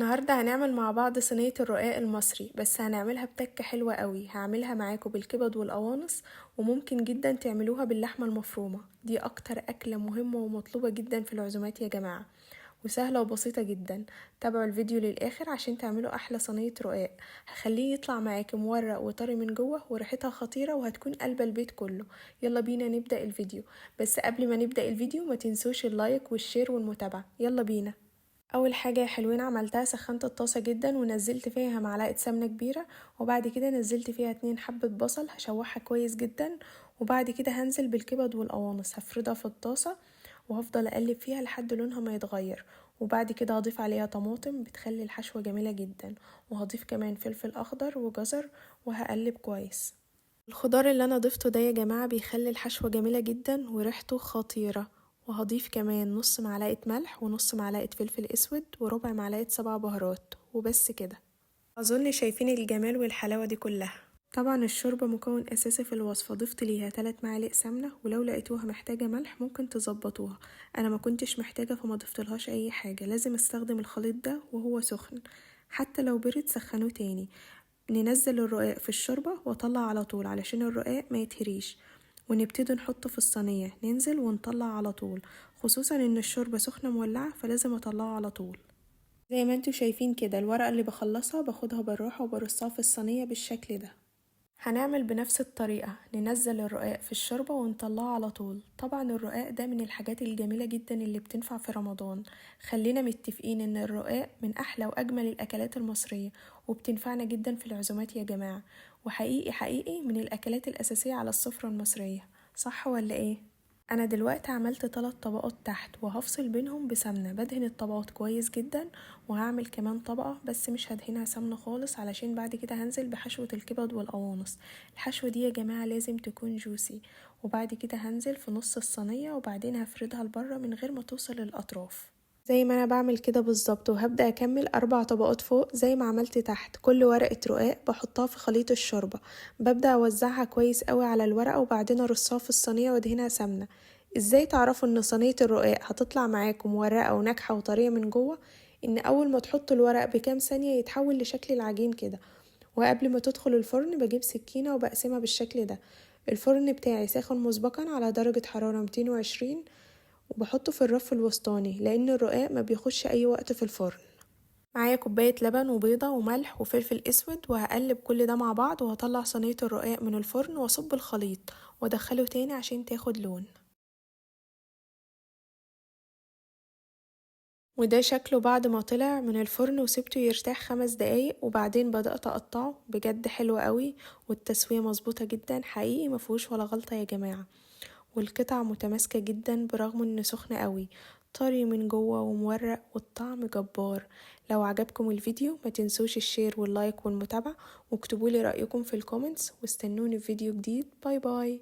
النهاردة هنعمل مع بعض صينية الرقاق المصري، بس هنعملها بتكة حلوة قوي. هعملها معاكم بالكبد والقوانص، وممكن جدا تعملوها باللحمة المفرومة. دي اكتر اكلة مهمة ومطلوبة جدا في العزومات يا جماعة، وسهلة وبسيطة جدا. تابعوا الفيديو للاخر عشان تعملوا احلى صينية رقاق. هخليه يطلع معاكم مورق وطري من جوه، وريحتها خطيرة وهتكون قلبة البيت كله. يلا بينا نبدأ الفيديو. بس قبل ما نبدأ الفيديو ما تنسوش اللايك والشير والمتابعة. يلا بينا. اول حاجه يا حلوين عملتها، سخنت الطاسه جدا ونزلت فيها معلقه سمنه كبيره، وبعد كده نزلت فيها 2 حبه بصل هشوحها كويس جدا، وبعد كده هنزل بالكبد والقوانص هفردها في الطاسه، وهفضل اقلب فيها لحد لونها ما يتغير. وبعد كده هضيف عليها طماطم بتخلي الحشوه جميله جدا، وهضيف كمان فلفل اخضر وجزر، وهقلب كويس. الخضار اللي انا ضفته ده يا جماعه بيخلي الحشوه جميله جدا وريحته خطيره. وهضيف كمان نص معلقه ملح ونص معلقه فلفل اسود وربع معلقه سبع بهارات، وبس كده. اظن شايفين الجمال والحلاوه دي كلها. طبعا الشوربه مكون اساسي في الوصفه. ضفت ليها 3 معالق سمنه، ولو لقيتوها محتاجه ملح ممكن تظبطوها. انا ما كنتش محتاجه فما ضفتلهاش اي حاجه. لازم استخدم الخليط ده وهو سخن، حتى لو برد سخنوه تاني. ننزل الرقاق في الشوربة واطلع على طول علشان الرقاق ما يتهريش، ونبتدي نحطه في الصينية، ننزل ونطلع على طول، خصوصا ان الشوربة سخنة مولعة فلازم اطلعه على طول. زي ما انتوا شايفين كده، الورقة اللي بخلصها باخدها بالراحة وبرصها في الصينية بالشكل ده. هنعمل بنفس الطريقة، ننزل الرقاق في الشوربة ونطلعه على طول. طبعا الرقاق ده من الحاجات الجميلة جدا اللي بتنفع في رمضان. خلينا متفقين ان الرقاق من احلى واجمل الاكلات المصرية، وبتنفعنا جدا في العزومات يا جماعة. وحقيقي حقيقي من الاكلات الاساسية على السفرة المصرية، صح ولا ايه؟ انا دلوقتي عملت 3 طبقات تحت، وهفصل بينهم بسمنة. بدهن الطبقات كويس جدا، وهعمل كمان طبقة بس مش هدهنها سمنة خالص، علشان بعد كده هنزل بحشوة الكبد والقوانص. الحشوة دي يا جماعة لازم تكون جوسي. وبعد كده هنزل في نص الصينية، وبعدين هفردها لبره من غير ما توصل للأطراف زي ما انا بعمل كده بالظبط. وهبدأ اكمل 4 طبقات فوق زي ما عملت تحت. كل ورقة رقاق بحطها في خليط الشوربة، ببدأ اوزعها كويس قوي على الورقة، وبعدين ارصها في الصينية وادهنها سمنة. ازاي تعرفوا ان صينية الرقاق هتطلع معاكم مورقة وناجحة وطرية من جوه؟ ان اول ما تحطوا الورق بكام ثانية يتحول لشكل العجين كده. وقبل ما تدخل الفرن بجيب سكينة وبقسمها بالشكل ده. الفرن بتاعي ساخن مسبقا على درجة حرارة 220، وبحطه في الرف الوسطاني لان الرقاق ما بياخدش اي وقت في الفرن. معايا كوباية لبن وبيضة وملح وفلفل اسود، وهقلب كل ده مع بعض، وهطلع صينية الرقاق من الفرن واصب الخليط وادخله تاني عشان تاخد لون. وده شكله بعد ما طلع من الفرن وسبته يرتاح 5 دقايق، وبعدين بدأت اقطعه. بجد حلو قوي، والتسوية مظبوطة جدا حقيقي، مفهوش ولا غلطة يا جماعة. والقطع متماسكة جدا برغم انه سخن قوي، طري من جوه ومورق، والطعم جبار. لو عجبكم الفيديو ما تنسوش الشير واللايك والمتابعة، واكتبولي رأيكم في الكومنتس، واستنوني في فيديو جديد. باي باي.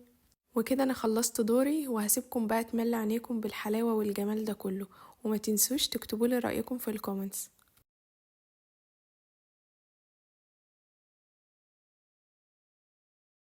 وكده انا خلصت دوري، وهسيبكم بقى تملى عينيكم بالحلاوة والجمال ده كله. وما تنسوش تكتبولي رأيكم في الكومنتس.